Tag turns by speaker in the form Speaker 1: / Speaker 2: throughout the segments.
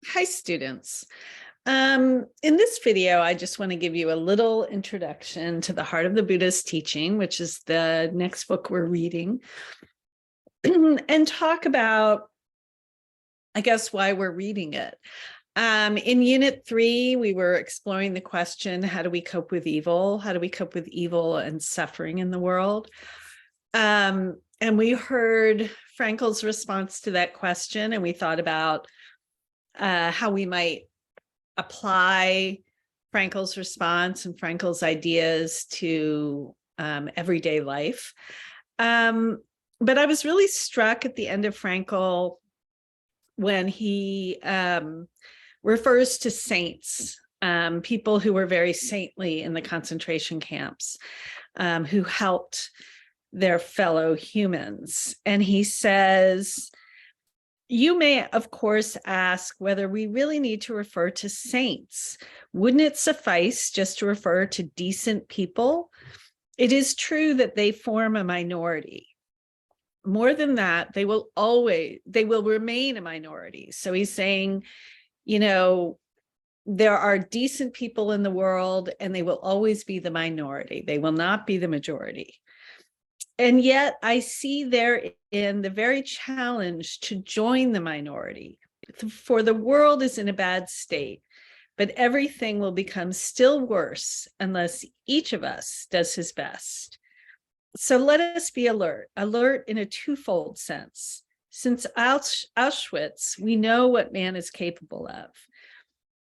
Speaker 1: Hi, students. In this video, I just want to give you a little introduction to the Heart of the Buddha's Teaching, which is the next book we're reading, and talk about, I guess, why we're reading it. In Unit 3, we were exploring the question, how do we cope with evil? How do we cope with evil and suffering in the world? And we heard Frankl's response to that question, and we thought about how we might apply Frankl's response and Frankl's ideas to everyday life. But I was really struck at the end of Frankl when he refers to saints, people who were very saintly in the concentration camps, who helped their fellow humans. And he says, you may, of course, ask whether we really need to refer to saints. Wouldn't it suffice just to refer to decent people? It is true that they form a minority. More than that, they will remain a minority. So he's saying, you know, there are decent people in the world and they will always be the minority. They will not be the majority. And yet I see therein the very challenge to join the minority. For the world is in a bad state, but everything will become still worse unless each of us does his best. So let us be alert in a twofold sense. Since Auschwitz, we know what man is capable of.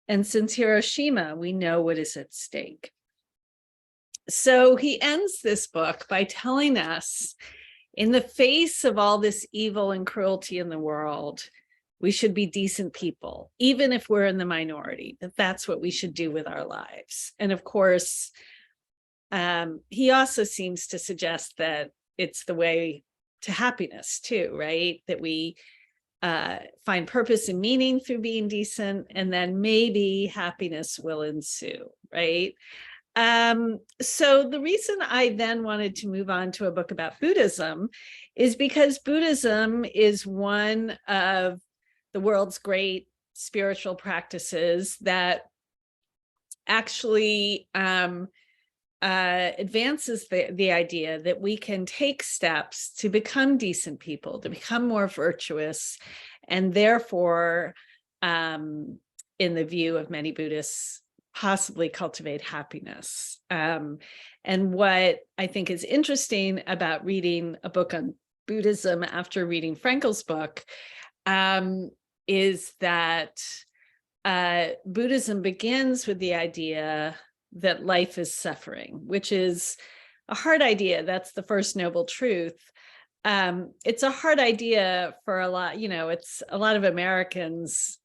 Speaker 1: And since Hiroshima, we know what is at stake. So he ends this book by telling us, in the face of all this evil and cruelty in the world, we should be decent people, even if we're in the minority, that's what we should do with our lives. And of course, he also seems to suggest that it's the way to happiness too, right? That we find purpose and meaning through being decent, and then maybe happiness will ensue, right? So the reason I then wanted to move on to a book about Buddhism is because Buddhism is one of the world's great spiritual practices that actually advances the idea that we can take steps to become decent people, to become more virtuous, and therefore, in the view of many Buddhists, possibly cultivate happiness. And what I think is interesting about reading a book on Buddhism after reading Frankl's book is that Buddhism begins with the idea that life is suffering, which is a hard idea. That's the first noble truth. It's a hard idea for a lot, it's a lot of Americans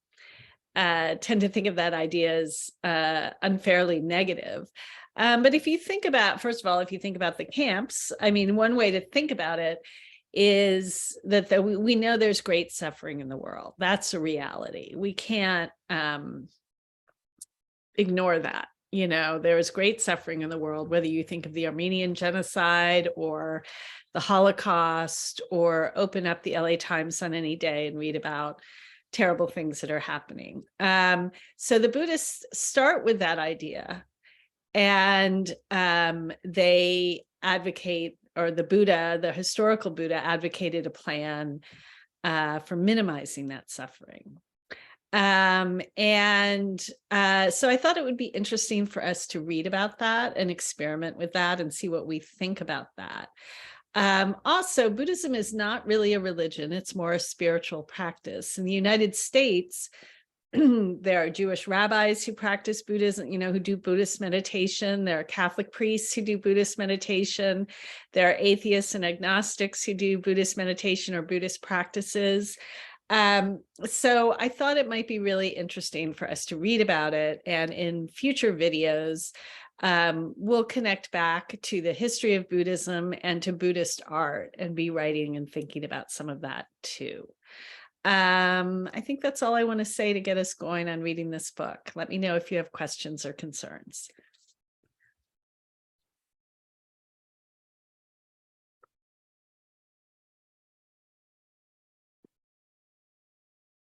Speaker 1: tend to think of that idea as unfairly negative. But if you think about, first of all, if you think about the camps, I mean, one way to think about it is that we know there's great suffering in the world. That's a reality. We can't ignore that. There is great suffering in the world, whether you think of the Armenian genocide or the Holocaust, or open up the LA Times on any day and read about terrible things that are happening. So the Buddhists start with that idea, and they advocate, or the Buddha, the historical Buddha, advocated a plan for minimizing that suffering. So I thought it would be interesting for us to read about that and experiment with that and see what we think about that. Also, Buddhism is not really a religion. It's more a spiritual practice. In the United States, there are Jewish rabbis who practice Buddhism, who do Buddhist meditation. There are Catholic priests who do Buddhist meditation. There are atheists and agnostics who do Buddhist meditation or Buddhist practices. So I thought it might be really interesting for us to read about it. And in future videos, we'll connect back to the history of Buddhism and to Buddhist art and be writing and thinking about some of that too. I think that's all I want to say to get us going on reading this book. Let me know if you have questions or concerns.